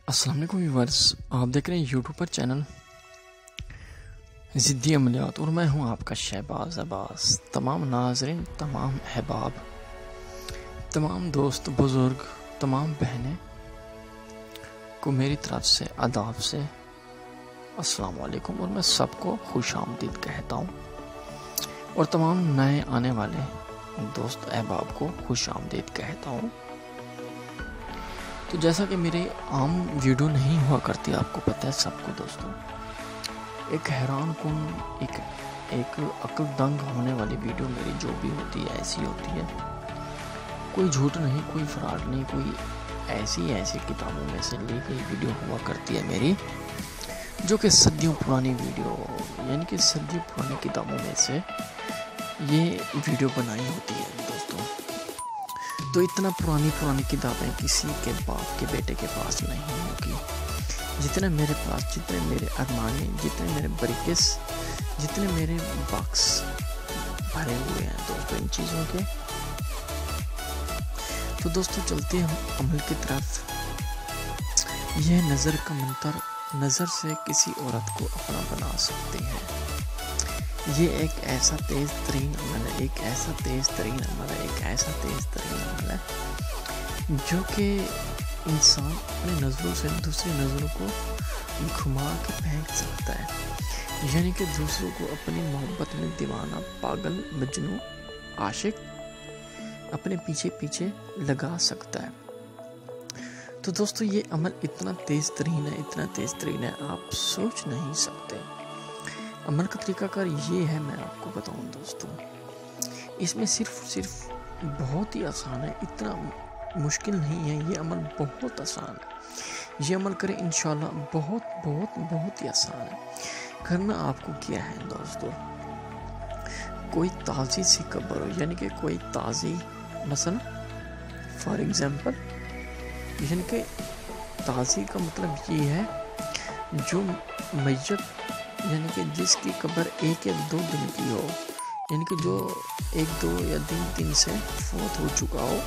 السلام علیکم ویورز، آپ دیکھ رہے ہیں یوٹیوب پر چینل ضدی عملیات اور میں ہوں آپ کا شہباز عباس۔ تمام ناظرین، تمام احباب، تمام دوست بزرگ، تمام بہنیں کو میری طرف سے آداب سے السلام علیکم اور میں سب کو خوش آمدید کہتا ہوں اور تمام نئے آنے والے دوست احباب کو خوش آمدید کہتا ہوں۔ تو جیسا کہ میری عام ویڈیو نہیں ہوا کرتی، آپ کو پتہ ہے سب کو دوستوں، ایک حیران کن ایک عقل دنگ ہونے والی ویڈیو میری جو بھی ہوتی ہے ایسی ہوتی ہے، کوئی جھوٹ نہیں، کوئی فراڈ نہیں، کوئی ایسی کتابوں میں سے لی گئی ویڈیو ہوا کرتی ہے میری، جو کہ صدیوں پرانی ویڈیو، یعنی کہ صدیوں پرانی کتابوں میں سے یہ ویڈیو بنائی ہوتی ہے دوستوں۔ تو اتنا پرانی کتابیں کسی کے باپ کے بیٹے کے پاس نہیں ہوگی جتنے میرے پاس، جتنے میرے ارمانی، جتنے میرے بریکس، جتنے میرے باکس بھرے ہوئے ہیں دوستوں ان چیزوں کے۔ تو دوستوں چلتے ہیں ہم عمل کی طرف۔ یہ نظر کا منتر، نظر سے کسی عورت کو اپنا بنا سکتے ہیں۔ یہ ایک ایسا تیز ترین عمل ہے، ایک ایسا تیز ترین عمل ہے، ایک ایسا تیز ترین عمل ہے جو کہ انسان اپنے نظروں سے دوسری نظروں کو گھما کے پھینک سکتا ہے، یعنی کہ دوسروں کو اپنی محبت میں دیوانہ، پاگل، مجنون، عاشق اپنے پیچھے لگا سکتا ہے۔ تو دوستو یہ عمل اتنا تیز ترین ہے، اتنا تیز ترین ہے، آپ سوچ نہیں سکتے۔ عمل کا طریقہ کار یہ ہے، میں آپ کو بتاؤں دوستوں، اس میں صرف بہت ہی آسان ہے، اتنا مشکل نہیں ہے، یہ عمل بہت آسان ہے، یہ عمل کریں انشاءاللہ بہت ہی آسان ہے۔ کرنا آپ کو کیا ہے دوستو، کوئی تازی سی قبر ہو، یعنی کہ کوئی تازی، مثلا فار ایگزامپل، یعنی کہ تازی کا مطلب یہ ہے جو میت، یعنی کہ جس کی قبر 1 یا 2 دن کی ہو، یعنی کہ جو 1 2 یا 3 دن سے فوت ہو چکا ہو،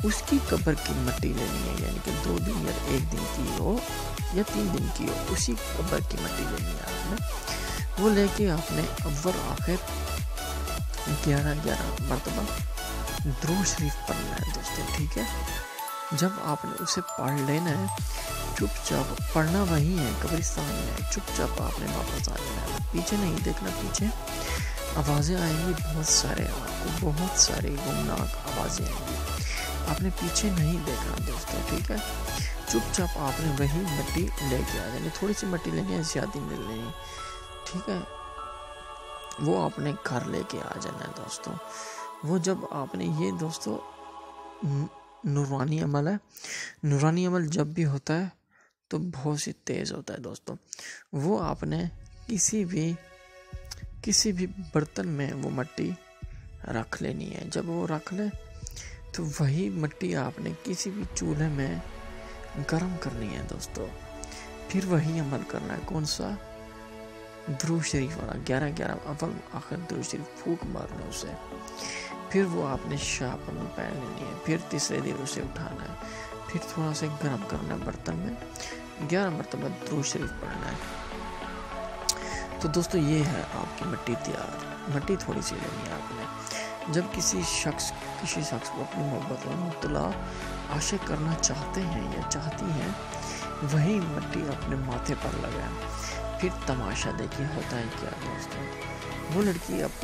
اس کی قبر کی مٹی لینی ہے، یعنی کہ 2 دن یا 1 دن کی ہو یا 3 دن کی ہو، اسی قبر کی مٹی لینی ہے آپ نے۔ وہ لے کے آپ نے اول آخر 11 مرتبہ درود شریف پڑھنا ہے دوستوں، ٹھیک ہے۔ جب آپ نے اسے پڑھ لینا ہے، چپ چاپ پڑھنا وہی ہے، قبرستان میں چپ چاپ آپ نے واپس آ جانا ہے، پیچھے نہیں دیکھنا۔ پیچھے آوازیں آئیں گی بہت سارے، آپ کو بہت ساری غمناک آوازیں آئیں گی، آپ نے پیچھے نہیں دیکھنا دوستوں، ٹھیک ہے۔ چپ چاپ آپ نے وہی مٹی لے کے آ جانی، تھوڑی سی مٹی لینی ہے، زیادہ نہیں لینی، ٹھیک ہے۔ وہ آپ نے گھر لے کے آ جانا ہے دوستوں۔ وہ جب آپ نے یہ دوستوں نورانی عمل ہے، نورانی عمل جب بھی ہوتا ہے تو بہت سی تیز ہوتا ہے دوستوں۔ وہ آپ نے کسی بھی برتن میں وہ مٹی رکھ لینی ہے۔ جب وہ رکھ لے تو وہی مٹی آپ نے کسی بھی چولہے میں گرم کرنی ہے دوستوں۔ پھر وہی عمل کرنا ہے، کون سا؟ درود شریف والا، 11 اول آخر درود شریف پھونک مارنا اسے۔ پھر وہ آپ نے شاپن پہن لینی ہے، پھر تیسرے دن اسے اٹھانا ہے، پھر تھوڑا سا گرم کرنا ہے برتن میں، 11 مرتبہ درود شریف پڑھنا ہے۔ تو دوستو یہ ہے آپ کی مٹی تیار۔ مٹی تھوڑی سی لینی ہے آپ نے۔ جب کسی شخص کو اپنی محبت میں مبتلا عاشق کرنا چاہتے ہیں یا چاہتی ہیں، وہی مٹی اپنے ماتھے پر لگائیں۔ پھر تماشا دیکھیے ہوتا ہے کیا دوستوں، وہ لڑکی آپ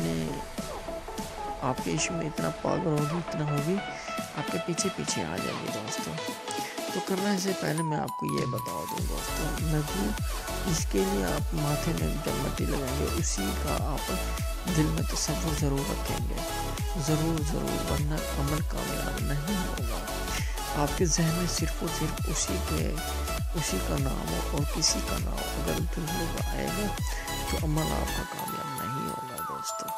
کے عشق میں اتنا پاگل ہوگی، آپ کے پیچھے آ جائے گی دوستوں۔ تو کرنا سے پہلے میں آپ کو یہ بتا دوں دوستوں، اس کے لیے آپ ماتھے میں جب مٹی لگائیں گے، اسی کا آپ دل میں تصور ضرور رکھیں گے، ضرور، ورنہ عمل کامیاب نہیں ہوگا۔ آپ کے ذہن میں صرف اور صرف اسی کا نام ہو اور کسی کا نام، اگر دوسروں کا آئے گا تو عمل آپ کا کامیاب نہیں ہوگا دوستوں۔